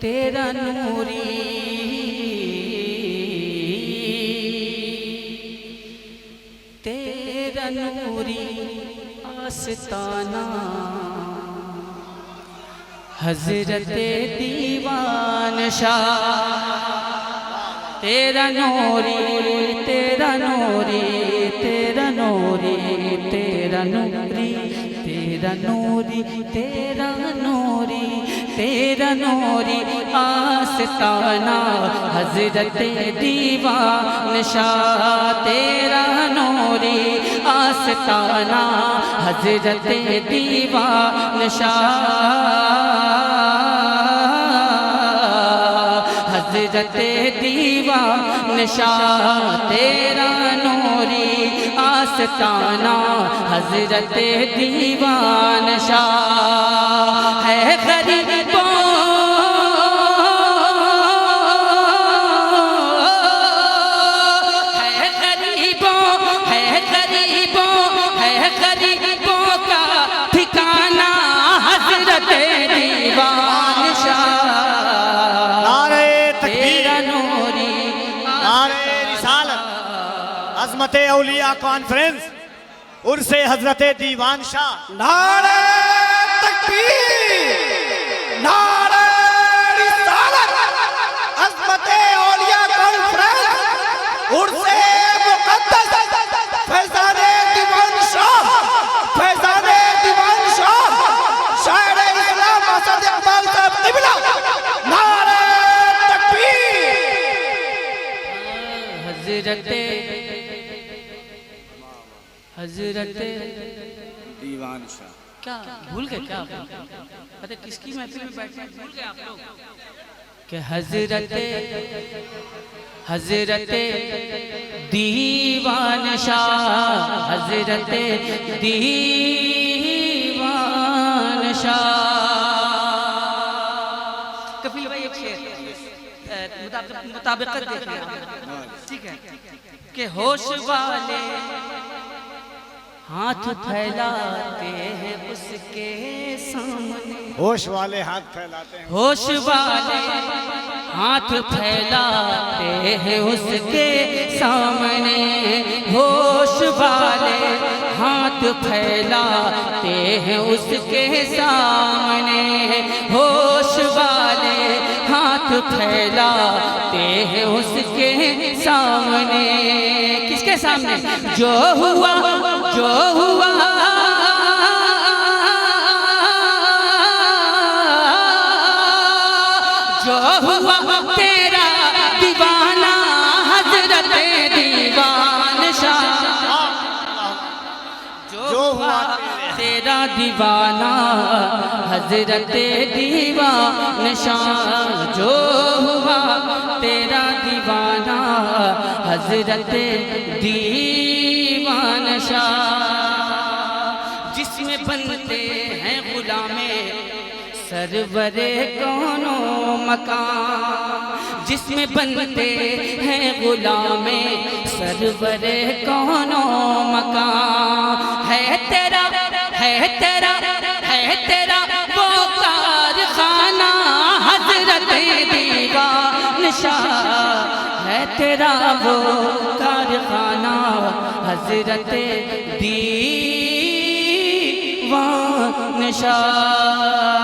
तेरा नूरी तेरा नूरी आस्ताना हजरत दीवान शाह। तेरा नूरी तेरा नूरी तेरा नूरी तेरा नूरी तेरा नूरी तेरा नूरी तेरा नूरी आस्ताना हजरत दीवान शाह। तेरा नूरी आस्ताना हजरत दीवान शाह। हजरत दीवान शाह तेरा नूरी आस्ताना हजरत दीवान शाह। है गरीबों का ठिकाना हजरत दीवान शाह। अज़मत औलिया कॉन्फ्रेंस उर्से हजरत दीवान शाह। नारे तकबीर, नारे रिसालत। अज़मत औलिया कॉन्फ्रेंस उर्से मुक़द्दस फैज़ाने दीवान शाह, फैज़ाने दीवान शाह, शायर इस्लाम असद इकबाल साहब क़िबला। नारे तकबीर। हजरत दीवान शाह। क्या भूल गए क्या आप? पता किसकी महफिल में बैठे भूल गए आप लोग कि हजरत दीवान शाह। हजरत दीवान शाह। कपिल भाई एक शेर मुताबिकत देखिए, ठीक है कि होश वाले हाथ फैलाते हैं उसके सामने। होश वाले हाथ फैलाते हैं, होश वाले हाथ फैलाते हैं उसके सामने। होश वाले हाथ फैलाते हैं उसके सामने। होश वाले हाथ फैलाते हैं उसके सामने। किसके सामने? जो हुआ जो हुआ जो हुआ तेरा दीवाना हजरत दीवान शाह। जो हुआ तेरा दीवाना हजरत दीवान शाह। जो हुआ तेरा दीवाना हजरत दीवान शाह। जिसमें बनते हैं गुलामे सरवरे कौनो मकान। जिसमें बनते हैं गुलामे सरवरे कौनो मकान। है तेरा वो कारखाना हजरत दीवान शाह। है तेरा वो कारखाना हजरत दीवान शाह।